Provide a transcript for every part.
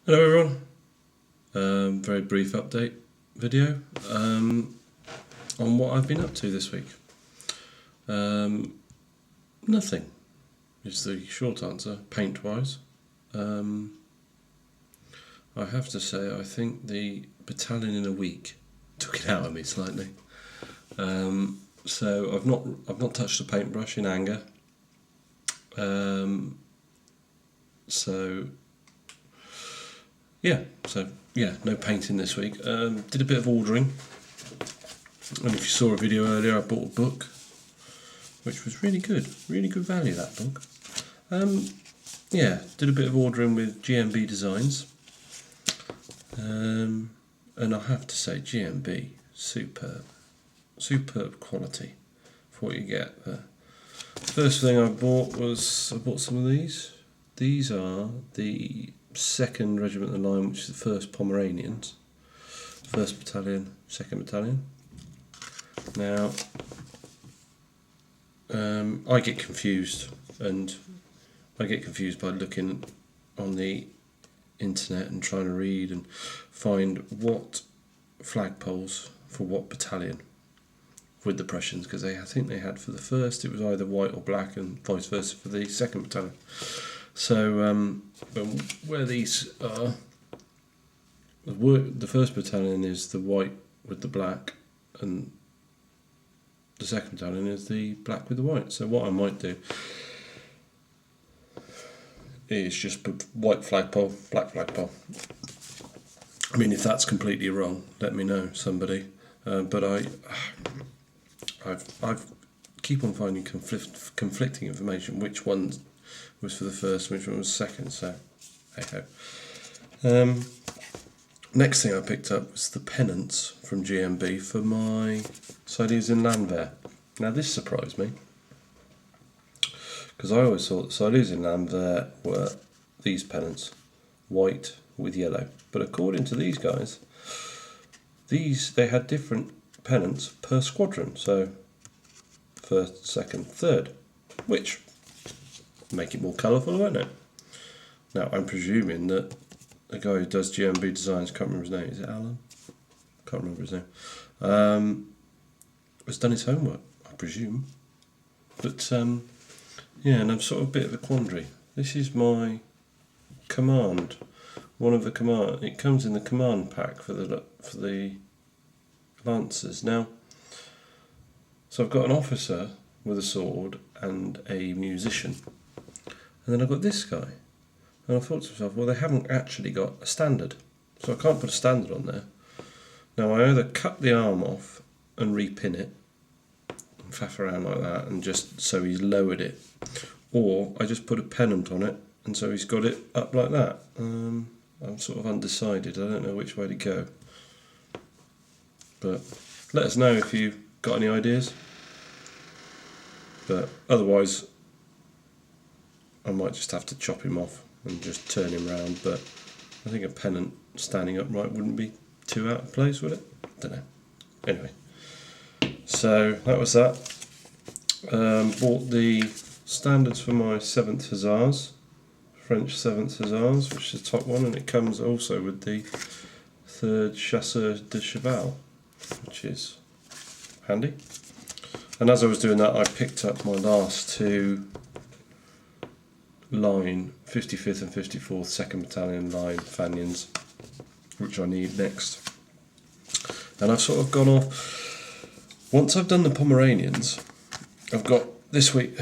Hello everyone, very brief update video on what I've been up to this week. Nothing is the short answer, paint-wise. I have to say I think the battalion in a week took it out of me slightly. So I've not touched a paintbrush in anger. No painting this week. Did a bit of ordering, and if you saw a video earlier, I bought a book, which was really good value, that book. Did a bit of ordering with GMB Designs, and I have to say GMB, superb quality for what you get there. First thing I bought some of these. These are the 2nd Regiment of the Line, which is the 1st Pomeranians, 1st Battalion, 2nd Battalion. Now, I get confused by looking on the internet and trying to read and find what flagpoles for what battalion with the Prussians, because I think they had for the 1st it was either white or black, and vice versa for the 2nd Battalion. So, where these are, the 1st Battalion is the white with the black, and the 2nd Battalion is the black with the white. So what I might do is just put white flagpole, black flagpole. I mean, if that's completely wrong, let me know, somebody. But I've keep on finding conflicting information. Which one was for the 1st, which one was 2nd? So, hey ho. Next thing I picked up was the pennants from GMB for my Silesian Landwehr. Now this surprised me, because I always thought Silesian Landwehr were these pennants, white with yellow. But according to these guys, they had different pennants per squadron. So 1st, 2nd, 3rd, which make it more colourful, won't it? Now I'm presuming that the guy who does GMB Designs, can't remember his name, is it Alan? Can't remember his name. Has done his homework, I presume. But and I'm sort of a bit of a quandary. This is my command, one of the command. It comes in the command pack for the Lancers. Now, so I've got an officer with a sword and a musician, and then I've got this guy. And I thought to myself, well, they haven't actually got a standard, so I can't put a standard on there. Now I either cut the arm off and repin it, and faff around like that, and just so he's lowered it, or I just put a pennant on it, and so he's got it up like that. I'm sort of undecided. I don't know which way to go. But let us know if you've got any ideas. But otherwise, I might just have to chop him off and just turn him round. But I think a pennant standing upright wouldn't be too out of place, would it? Don't know. Anyway, so that was that. Bought the standards for my 7th Hussars, French 7th Hussars, which is the top one, and it comes also with the 3rd Chasseurs de Cheval, which is handy. And as I was doing that, I picked up my last 2 line 55th and 54th 2nd Battalion line Fanions, which I need next. And I've sort of gone off. Once I've done the Pomeranians, I've got this week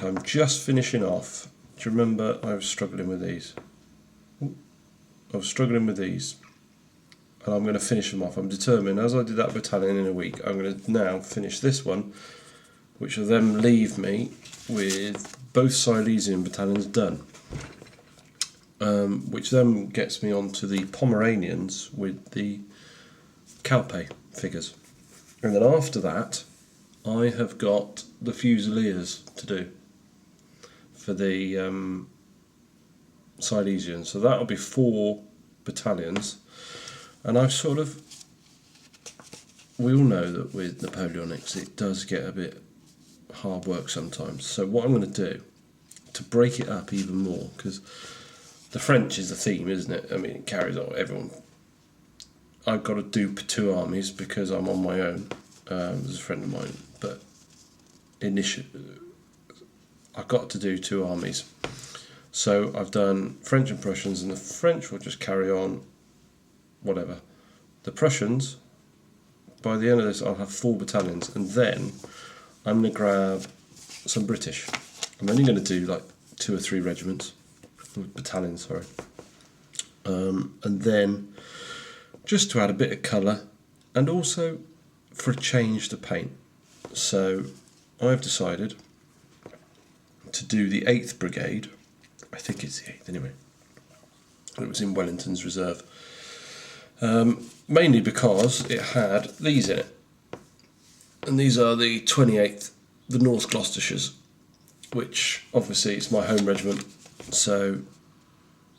I'm just finishing off. Do you remember I was struggling with these? And I'm going to finish them off. I'm determined, as I did that battalion in a week, I'm going to now finish this one, which will then leave me with both Silesian battalions done. Which then gets me on to the Pomeranians with the Calpe figures. And then after that, I have got the Fusiliers to do for the Silesians. So that'll be 4 battalions. And we all know that with Napoleonics it does get a bit hard work sometimes. So what I'm going to do to break it up even more, because the French is the theme, isn't it? I mean, it carries on. Everyone. I've got to do 2 armies because I'm on my own. There's a friend of mine, but initially I've got to do 2 armies. So I've done French and Prussians, and the French will just carry on, whatever. The Prussians, by the end of this, I'll have 4 battalions, and then I'm going to grab some British. I'm only going to do like 2 or 3 regiments, battalions, sorry. And then, just to add a bit of colour, and also for a change to paint. So I've decided to do the 8th Brigade. I think it's the 8th anyway. It was in Wellington's reserve. Mainly because it had these in it. And these are the 28th, the North Gloucestershire's, which obviously is my home regiment. So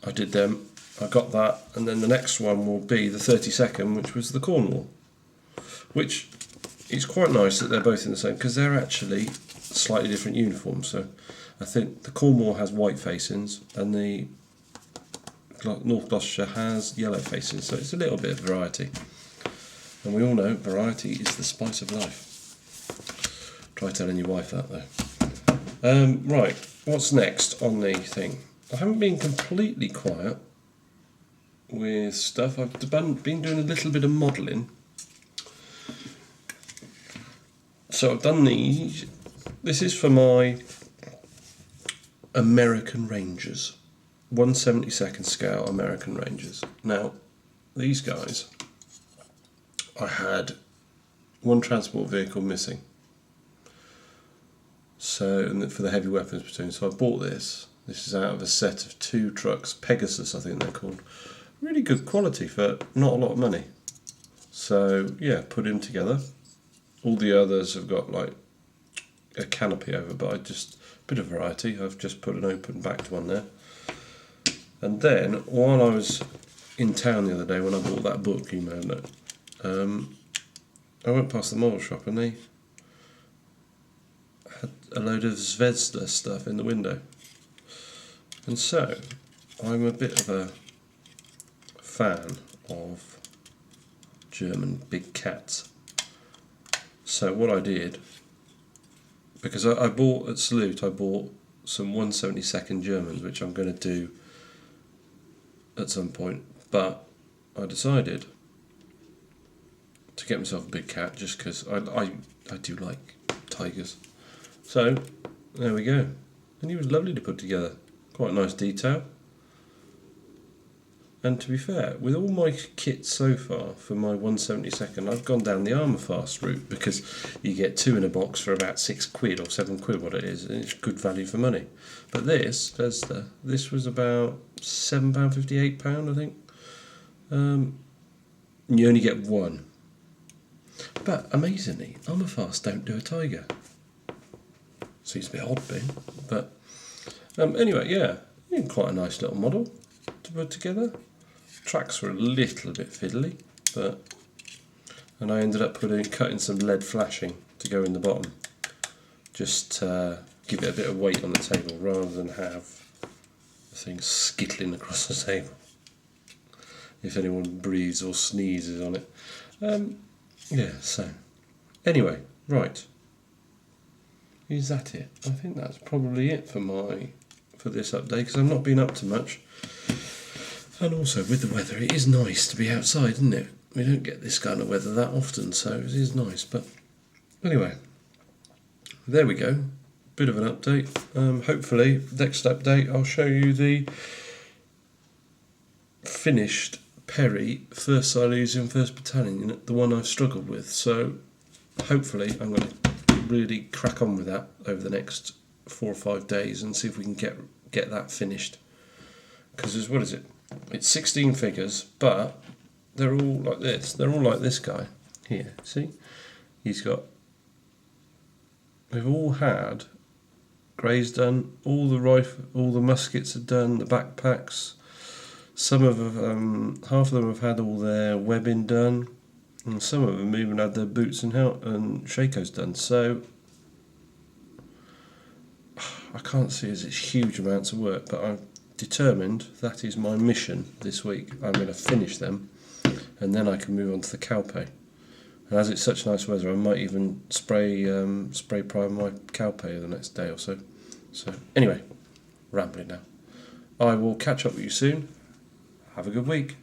I did them. I got that. And then the next one will be the 32nd, which was the Cornwall. Which is quite nice that they're both in the same, because they're actually slightly different uniforms. So I think the Cornwall has white facings and the North Gloucestershire has yellow facings, so it's a little bit of variety. And we all know variety is the spice of life. Try telling your wife that though. Right, what's next on the thing? I haven't been completely quiet with stuff. I've been doing a little bit of modelling. So I've done these. This is for my American Rangers, 1/72nd scale American Rangers. Now, these guys, I had 1 transport vehicle missing. So, and for the heavy weapons platoon, so I bought this. This is out of a set of 2 trucks, Pegasus I think they're called. Really good quality for not a lot of money. So yeah, put them together. All the others have got like a canopy over, but I just, a bit of variety. I've just put an open backed one there. And then, while I was in town the other day when I bought that book, you may know, I went past the model shop and they had a load of Zvezda stuff in the window. And so, I'm a bit of a fan of German big cats. So what I did, because I bought at Salute, I bought some 1/72nd Germans, which I'm going to do at some point, but I decided to get myself a big cat just because I do like tigers. So there we go, and he was lovely to put together, quite a nice detail. And to be fair, with all my kits so far for my 1/72nd, I've gone down the Armour Fast route because you get 2 in a box for about £6 or £7, what it is, and it's good value for money. But this was about £7.50, £8, I think. You only get 1. But amazingly, Armour Fast don't do a tiger. Seems a bit odd, but anyway, yeah, quite a nice little model to put together. Tracks were a little bit fiddly, and I ended up cutting some lead flashing to go in the bottom, just to give it a bit of weight on the table rather than have the thing skittling across the table if anyone breathes or sneezes on it. Yeah, so anyway, right, is that it? I think that's probably it for this update, because I've not been up to much. And also, with the weather, it is nice to be outside, isn't it? We don't get this kind of weather that often, so it is nice. But anyway, there we go. Bit of an update. Hopefully, next update, I'll show you the finished Perry 1st Silesian 1st Battalion unit, the one I've struggled with. So hopefully, I'm going to really crack on with that over the next 4 or 5 days and see if we can get that finished. Because what is it? It's 16 figures, but they're all like this. They're all like this guy here. See? They've all had greys done. All the muskets are done. The backpacks. Some of them, half of them have had all their webbing done, and some of them even had their boots and shakos done. So I can't see as it's huge amounts of work, but determined that is my mission this week. I'm going to finish them, and then I can move on to the cowpea. And as it's such nice weather, I might even spray prime my cowpea the next day or so. So anyway, rambling now. I will catch up with you soon. Have a good week.